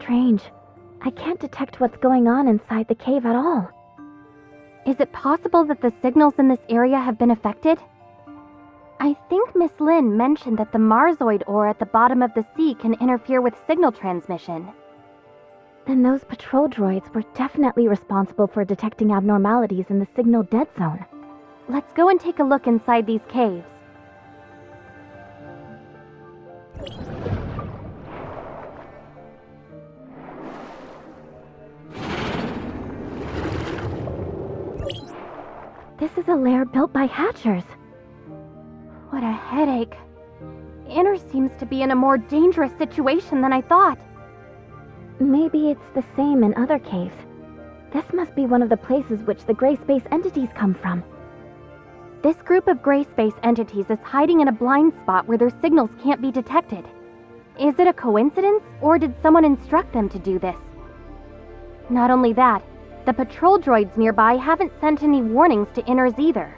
strange. I can't detect what's going on inside the cave at all. Is it possible that the signals in this area have been affected? I think Miss Lin mentioned that the Marsoid ore at the bottom of the sea can interfere with signal transmission. Then those patrol droids were definitely responsible for detecting abnormalities in the signal dead zone. Let's go and take a look inside these caves. This is a lair built by Hatchers. What a headache. Inner seems to be in a more dangerous situation than I thought. Maybe it's the same in other caves. This must be one of the places which the gray space entities come from. This group of gray space entities is hiding in a blind spot where their signals can't be detected. Is it a coincidence, or did someone instruct them to do this? Not only that, the patrol droids nearby haven't sent any warnings to Inners either.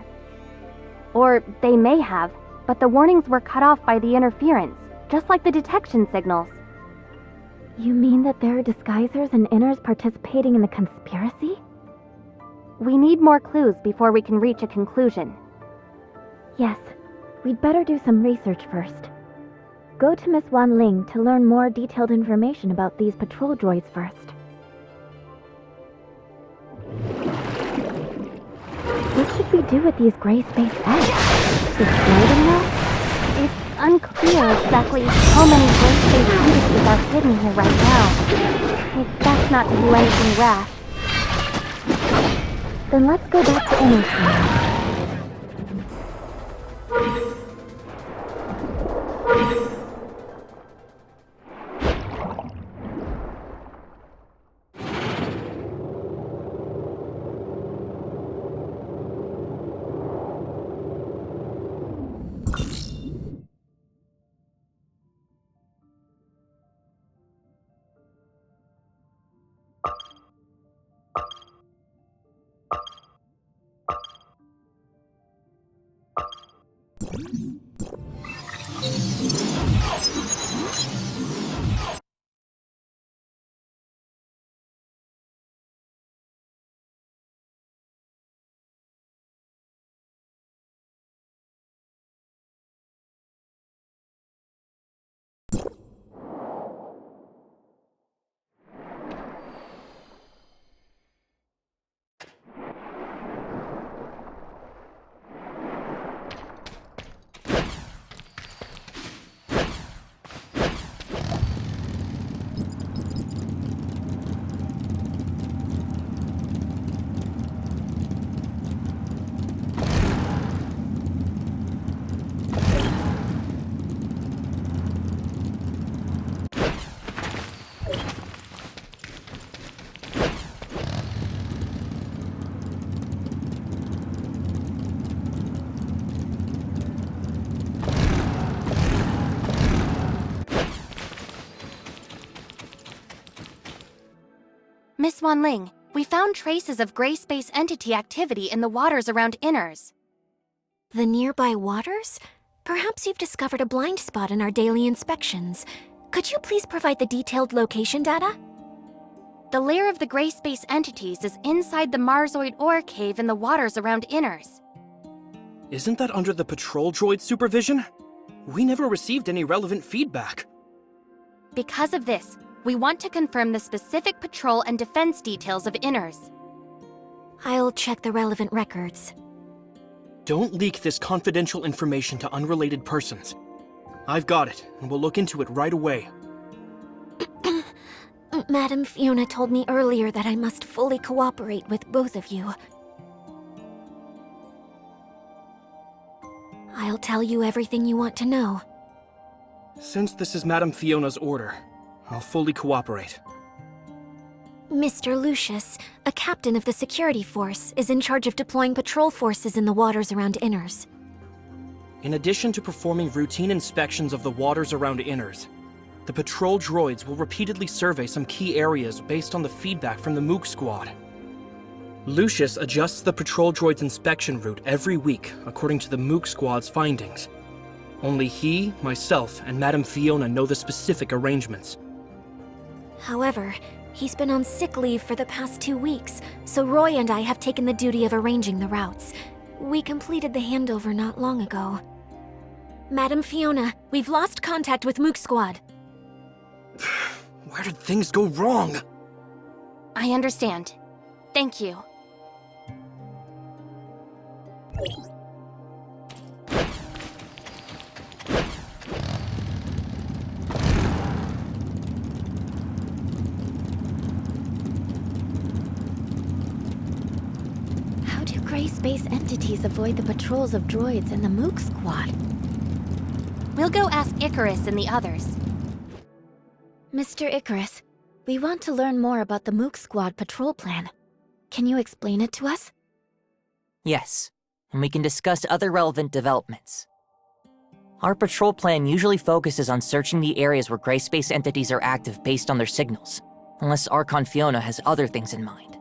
Or they may have, but the warnings were cut off by the interference, just like the detection signals. You mean that there are disguisers and Inners participating in the conspiracy? We need more clues before we can reach a conclusion. Yes, we'd better do some research first. Go to Miss Wan Ling to learn more detailed information about these patrol droids first. What should we do with these gray space eggs? Destroy them now? It's unclear exactly how many gray space entities are hidden here right now. It's best not to do anything rash. Then let's go back to Inners now. Miss Wan Ling, we found traces of gray space entity activity in the waters around Inners. The nearby waters? Perhaps you've discovered a blind spot in our daily inspections. Could you please provide the detailed location data? The lair of the gray space entities is inside the Marsoid ore cave in the waters around Inners. Isn't that under the patrol droid supervision? We never received any relevant feedback. Because of this, we want to confirm the specific patrol and defense details of Inners. I'll check the relevant records. Don't leak this confidential information to unrelated persons. I've got it, and we'll look into it right away. Madam Fiona told me earlier that I must fully cooperate with both of you. I'll tell you everything you want to know. Since this is Madam Fiona's order, I'll fully cooperate. Mr. Lucius, a captain of the security force, is in charge of deploying patrol forces in the waters around Inners. In addition to performing routine inspections of the waters around Inners, the patrol droids will repeatedly survey some key areas based on the feedback from the Mook Squad. Lucius adjusts the patrol droid's inspection route every week according to the Mook Squad's findings. Only he, myself, and Madame Fiona know the specific arrangements. However, he's been on sick leave for the past 2 weeks, so Roy and I have taken the duty of arranging the routes. We completed the handover not long ago. Madam Fiona, we've lost contact with Mook Squad. Where did things go wrong? I understand. Thank you. How do gray space entities avoid the patrols of droids and the Mook Squad? We'll go ask Icarus and the others. Mr. Icarus, we want to learn more about the Mook Squad patrol plan. Can you explain it to us? Yes, and we can discuss other relevant developments. Our patrol plan usually focuses on searching the areas where gray space entities are active based on their signals, unless Archon Fiona has other things in mind.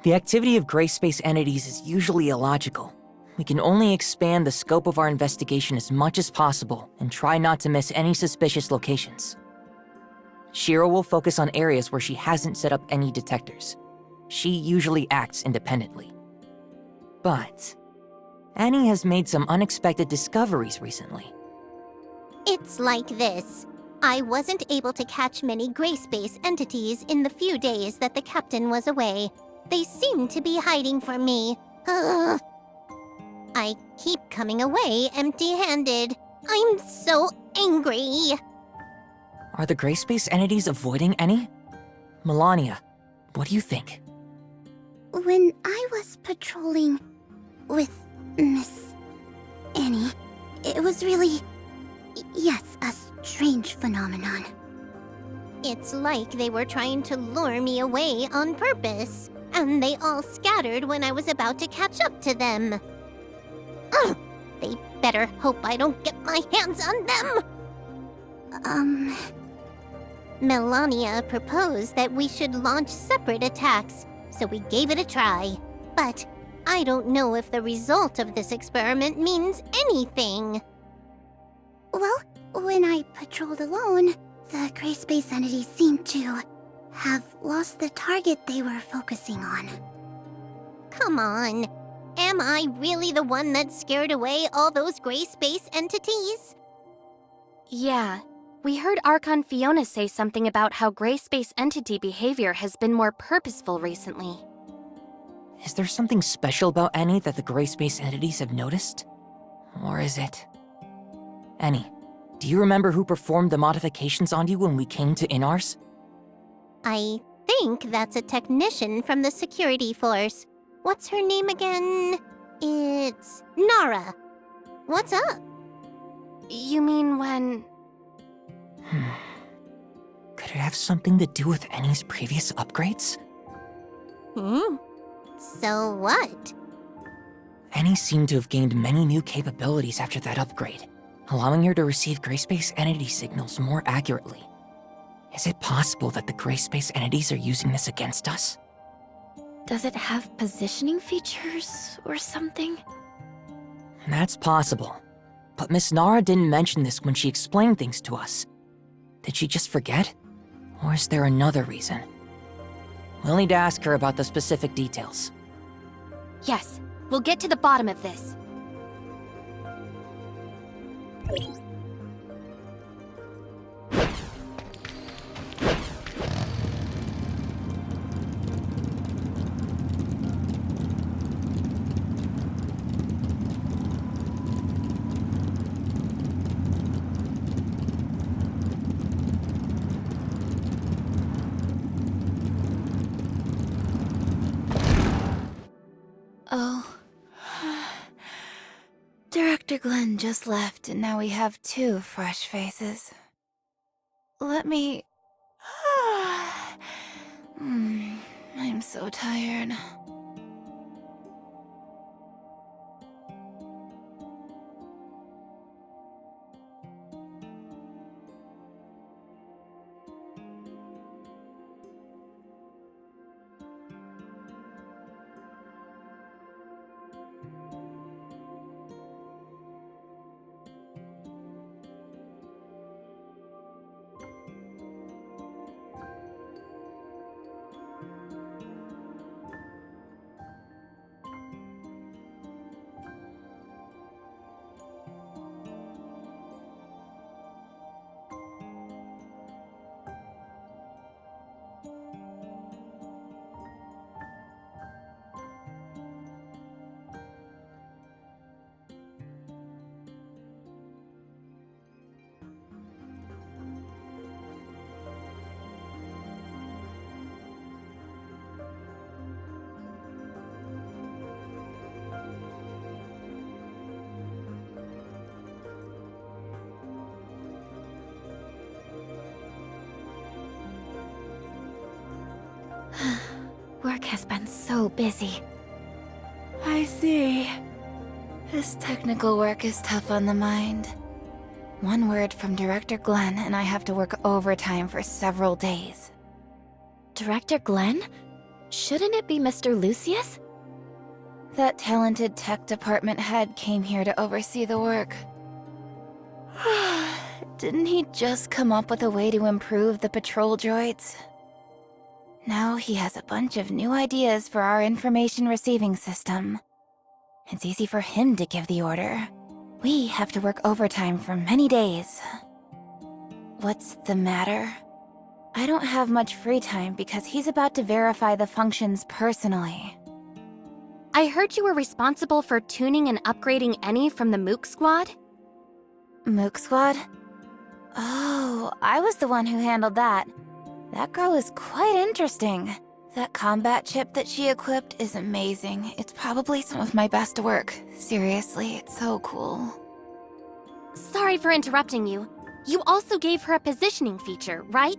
The activity of gray space entities is usually illogical. We can only expand the scope of our investigation as much as possible and try not to miss any suspicious locations. Shiro will focus on areas where she hasn't set up any detectors. She usually acts independently. But Annie has made some unexpected discoveries recently. It's like this. I wasn't able to catch many gray space entities in the few days that the captain was away. They seem to be hiding from me. Ugh. I keep coming away empty-handed. I'm so angry. Are the gray space entities avoiding any? Melania, what do you think? When I was patrolling with Miss Annie, it was really, yes, a strange phenomenon. It's like they were trying to lure me away on purpose, and they all scattered when I was about to catch up to them. Ugh, they better hope I don't get my hands on them! Melania proposed that we should launch separate attacks, so we gave it a try. But I don't know if the result of this experiment means anything. Well, when I patrolled alone, the gray space entities seemed to have lost the target they were focusing on. Come on. Am I really the one that scared away all those gray space entities? Yeah, we heard Archon Fiona say something about how gray space entity behavior has been more purposeful recently. Is there something special about Annie that the gray space entities have noticed? Or is it... Annie, do you remember who performed the modifications on you when we came to Inars? I think that's a technician from the security force. What's her name again? It's Nara. What's up? You mean when... Could it have something to do with Annie's previous upgrades? So what? Annie seemed to have gained many new capabilities after that upgrade, allowing her to receive gray space entity signals more accurately. Is it possible that the gray space entities are using this against us? Does it have positioning features or something? That's possible. But Miss Nara didn't mention this when she explained things to us. Did she just forget? Or is there another reason? We'll need to ask her about the specific details. Yes, we'll get to the bottom of this. Oh. Director Glenn just left, and now we have 2 fresh faces. Let me... I'm so tired. Work has been so busy. I see. This technical work is tough on the mind. One word from Director Glenn and I have to work overtime for several days. Director Glenn? Shouldn't it be Mr. Lucius? That talented tech department head came here to oversee the work. Didn't he just come up with a way to improve the patrol droids? Now he has a bunch of new ideas for our information receiving system. It's easy for him to give the order. We have to work overtime for many days. What's the matter? I don't have much free time because he's about to verify the functions personally. I heard you were responsible for tuning and upgrading any from the Mook Squad? Mook Squad? Oh, I was the one who handled that. That girl is quite interesting. That combat chip that she equipped is amazing. It's probably some of my best work. Seriously, it's so cool. Sorry for interrupting you. You also gave her a positioning feature, right?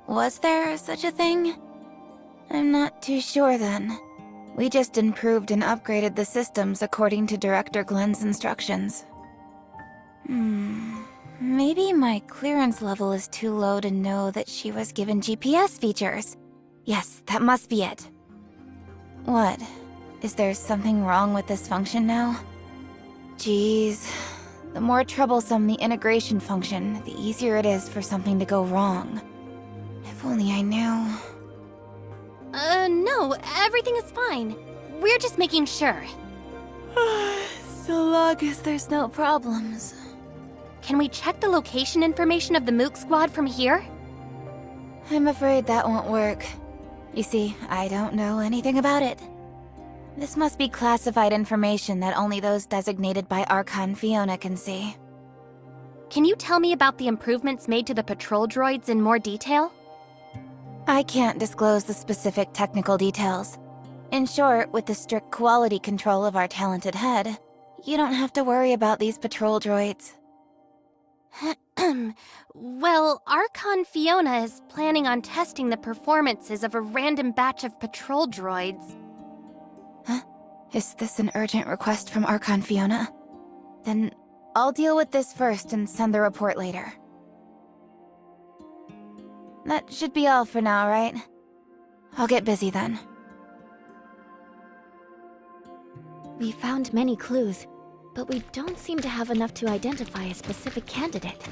Was there such a thing? I'm not too sure then. We just improved and upgraded the systems according to Director Glenn's instructions. Maybe my clearance level is too low to know that she was given GPS features. Yes, that must be it. What? Is there something wrong with this function now? Jeez. The more troublesome the integration function, the easier it is for something to go wrong. If only I knew. No, everything is fine. We're just making sure. So long as there's no problems. Can we check the location information of the Mook Squad from here? I'm afraid that won't work. You see, I don't know anything about it. This must be classified information that only those designated by Archon Fiona can see. Can you tell me about the improvements made to the patrol droids in more detail? I can't disclose the specific technical details. In short, with the strict quality control of our talented head, you don't have to worry about these patrol droids. Well, Archon Fiona is planning on testing the performances of a random batch of patrol droids. Huh? Is this an urgent request from Archon Fiona? Then I'll deal with this first and send the report later. That should be all for now, right? I'll get busy then. We found many clues, but we don't seem to have enough to identify a specific candidate.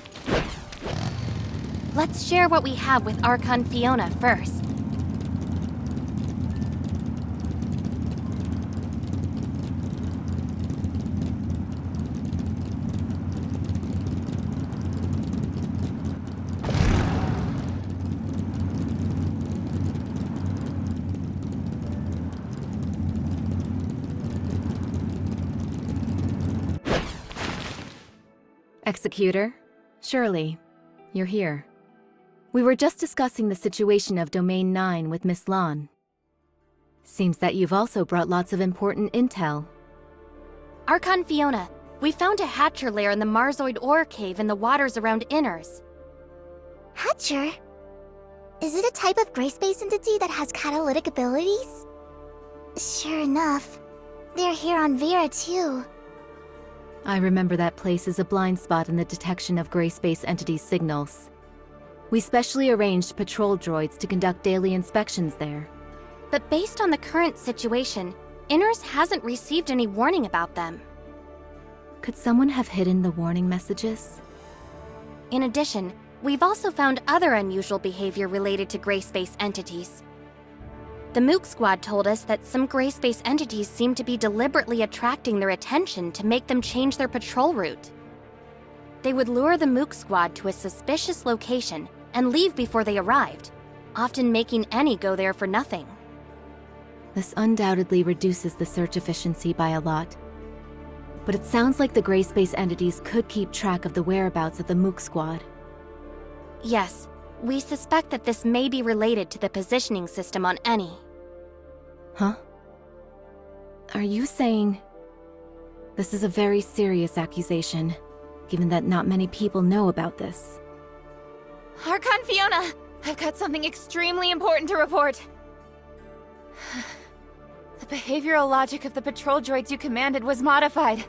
Let's share what we have with Archon Fiona first. Executor, Shirley, you're here. We were just discussing the situation of Domain 9 with Miss Lon. Seems that you've also brought lots of important intel. Archon Fiona, we found a Hatcher lair in the Marzoid ore cave in the waters around Inners. Hatcher? Is it a type of gray space entity that has catalytic abilities? Sure enough. They're here on Vera too. I remember that place is a blind spot in the detection of gray space entity signals. We specially arranged patrol droids to conduct daily inspections there. But based on the current situation, Inners hasn't received any warning about them. Could someone have hidden the warning messages? In addition, we've also found other unusual behavior related to gray space entities. The Mook Squad told us that some gray space entities seem to be deliberately attracting their attention to make them change their patrol route. They would lure the Mook Squad to a suspicious location and leave before they arrived, often making any go there for nothing. This undoubtedly reduces the search efficiency by a lot. But it sounds like the gray space entities could keep track of the whereabouts of the Mook Squad. Yes, we suspect that this may be related to the positioning system on Eni. Huh? Are you saying... This is a very serious accusation, given that not many people know about this. Archon Fiona! I've got something extremely important to report. The behavioral logic of the patrol droids you commanded was modified.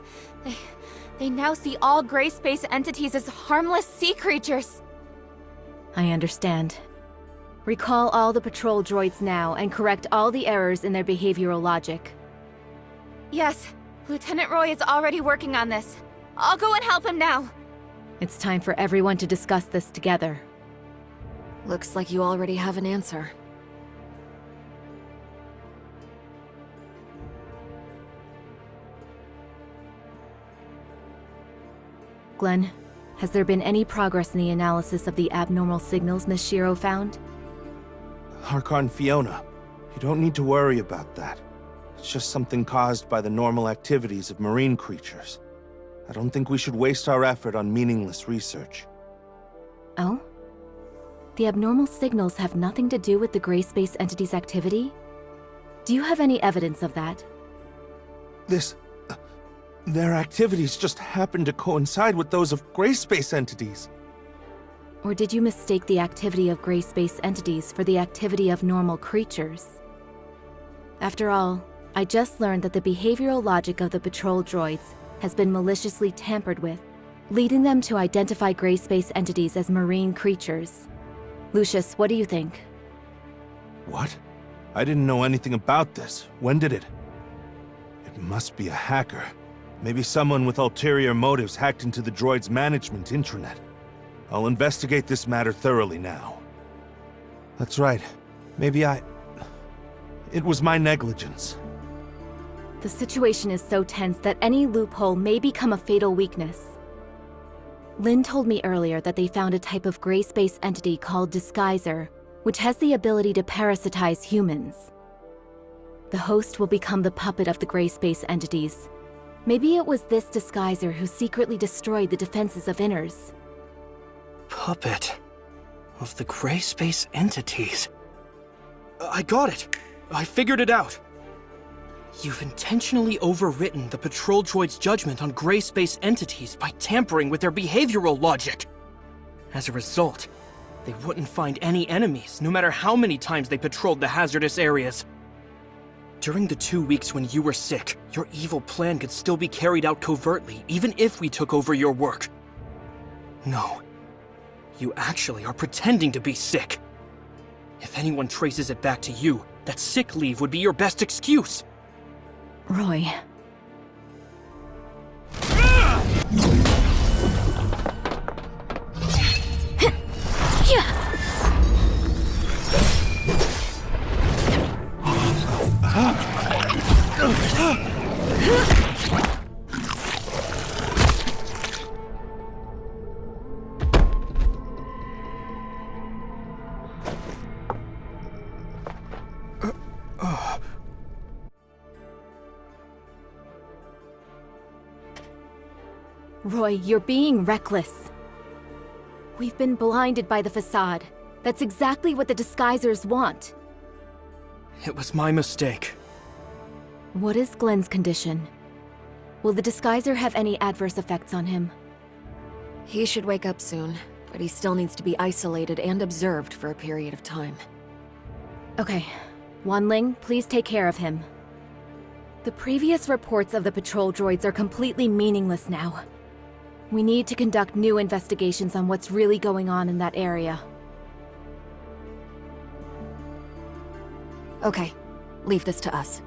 They now see all gray space entities as harmless sea creatures. I understand. Recall all the patrol droids now and correct all the errors in their behavioral logic. Yes, Lieutenant Roy is already working on this. I'll go and help him now. It's time for everyone to discuss this together. Looks like you already have an answer. Glenn, has there been any progress in the analysis of the abnormal signals Miss Shiro found? Harkon Fiona, you don't need to worry about that. It's just something caused by the normal activities of marine creatures. I don't think we should waste our effort on meaningless research. Oh? The abnormal signals have nothing to do with the gray space entity's activity? Do you have any evidence of that? Their activities just happen to coincide with those of gray space entities. Or did you mistake the activity of gray space entities for the activity of normal creatures? After all, I just learned that the behavioral logic of the patrol droids has been maliciously tampered with, leading them to identify gray space entities as marine creatures. Lucius, what do you think? What? I didn't know anything about this. When did it? It must be a hacker. Maybe someone with ulterior motives hacked into the droid's management intranet. I'll investigate this matter thoroughly now. That's right. It was my negligence. The situation is so tense that any loophole may become a fatal weakness. Lynn told me earlier that they found a type of gray space entity called Disguiser, which has the ability to parasitize humans. The host will become the puppet of the gray space entities. Maybe it was this Disguiser who secretly destroyed the defenses of Inners. Puppet of the gray space entities. I got it. I figured it out. You've intentionally overwritten the patrol droid's judgment on gray space entities by tampering with their behavioral logic. As a result, they wouldn't find any enemies, no matter how many times they patrolled the hazardous areas. During the 2 weeks when you were sick, your evil plan could still be carried out covertly, even if we took over your work. No. You actually are pretending to be sick. If anyone traces it back to you, that sick leave would be your best excuse. Roy. Roy, you're being reckless. We've been blinded by the facade. That's exactly what the Disguisers want. It was my mistake. What is Glenn's condition? Will the Disguiser have any adverse effects on him? He should wake up soon, but he still needs to be isolated and observed for a period of time. Okay. Wanling, please take care of him. The previous reports of the patrol droids are completely meaningless now. We need to conduct new investigations on what's really going on in that area. Okay, leave this to us.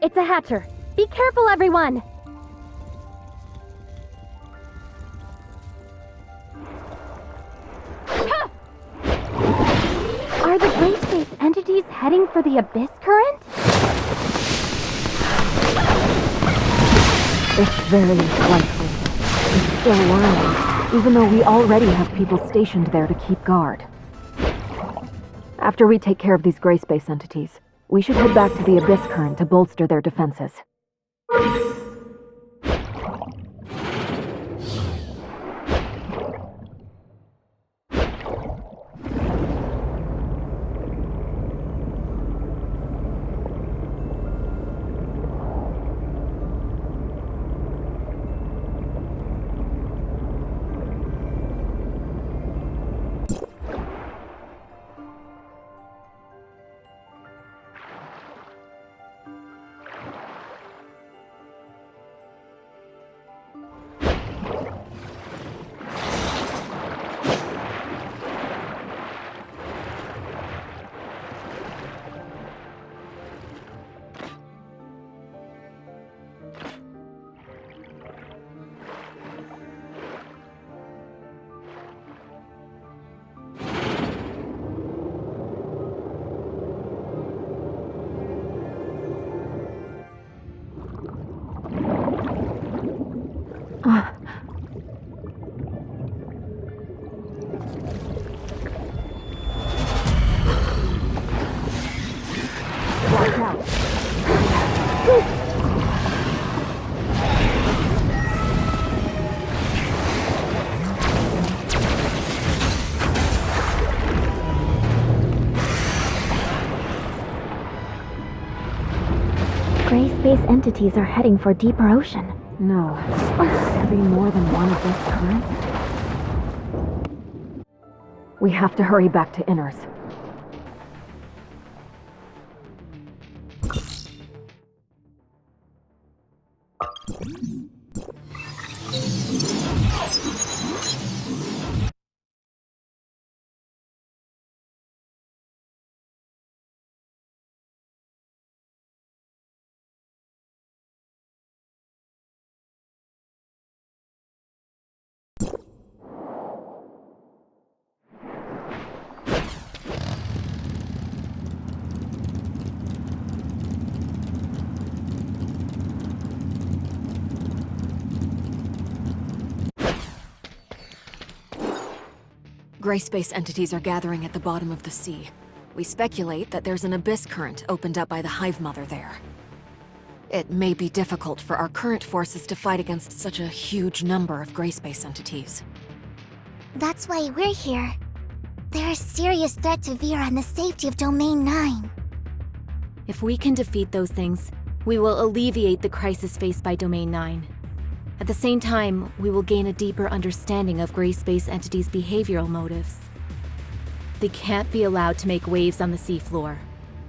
It's a hatcher. Be careful, everyone! Are the Gray Space entities heading for the Abyss Current? It's very likely. It's still learning, even though we already have people stationed there to keep guard. After we take care of these Gray Space entities, we should head back to the Abyss Current to bolster their defenses. Watch out. Gray space entities are heading for deeper ocean. No. Could there be more than one of this current? We have to hurry back to Inners. Gray space entities are gathering at the bottom of the sea. We speculate that there's an abyss current opened up by the Hive Mother there. It may be difficult for our current forces to fight against such a huge number of gray space entities. That's why we're here. They're a serious threat to Vera and the safety of Domain 9. If we can defeat those things, we will alleviate the crisis faced by Domain 9. At the same time, we will gain a deeper understanding of gray space entities' behavioral motives. They can't be allowed to make waves on the seafloor.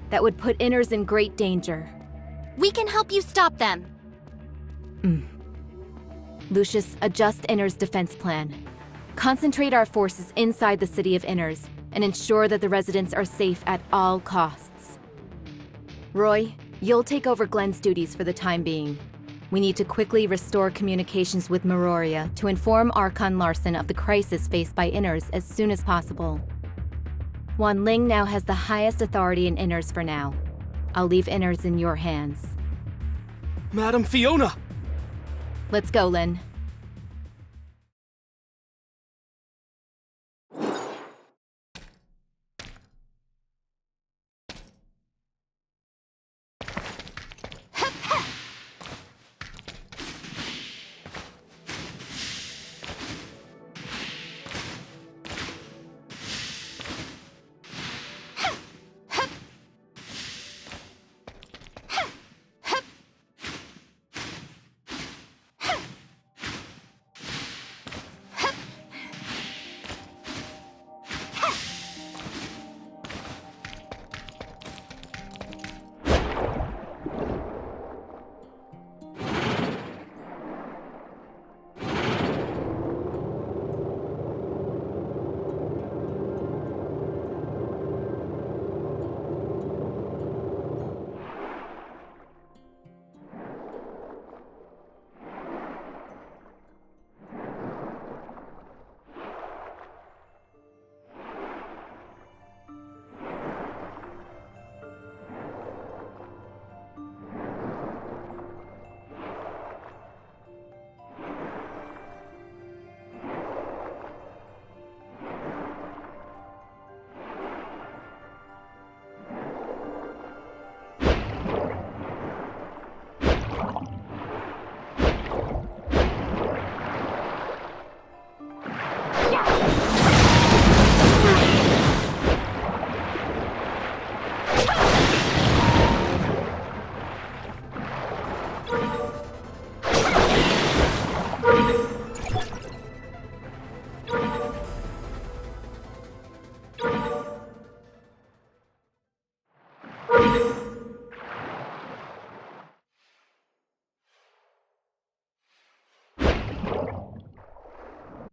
That would put Inners in great danger. We can help you stop them! Lucius, adjust Inners' defense plan. Concentrate our forces inside the city of Inners, and ensure that the residents are safe at all costs. Roy, you'll take over Glenn's duties for the time being. We need to quickly restore communications with Meroria to inform Archon Larson of the crisis faced by Inners as soon as possible. Wan Ling now has the highest authority in Inners for now. I'll leave Inners in your hands. Madam Fiona! Let's go, Lin.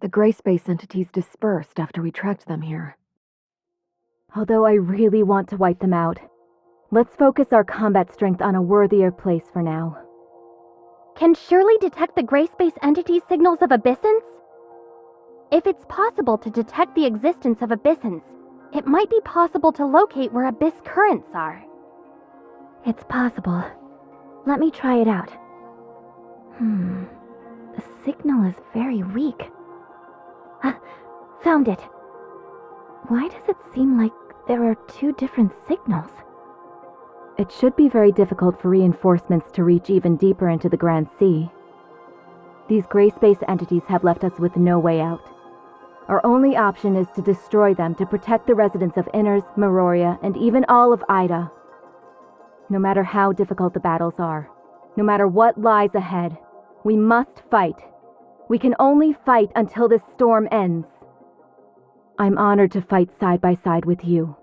The gray space entities dispersed after we tracked them here. Although I really want to wipe them out, let's focus our combat strength on a worthier place for now. Can Shirley detect the gray space entity signals of Abyssins? If it's possible to detect the existence of Abyssins, it might be possible to locate where Abyss currents are. It's possible. Let me try it out. The signal is very weak. Found it. Why does it seem like there are two different signals? It should be very difficult for reinforcements to reach even deeper into the Grand Sea. These gray space entities have left us with no way out. Our only option is to destroy them to protect the residents of Inners, Meroria, and even all of Ida. No matter how difficult the battles are, no matter what lies ahead, we must fight. We can only fight until this storm ends. I'm honored to fight side by side with you.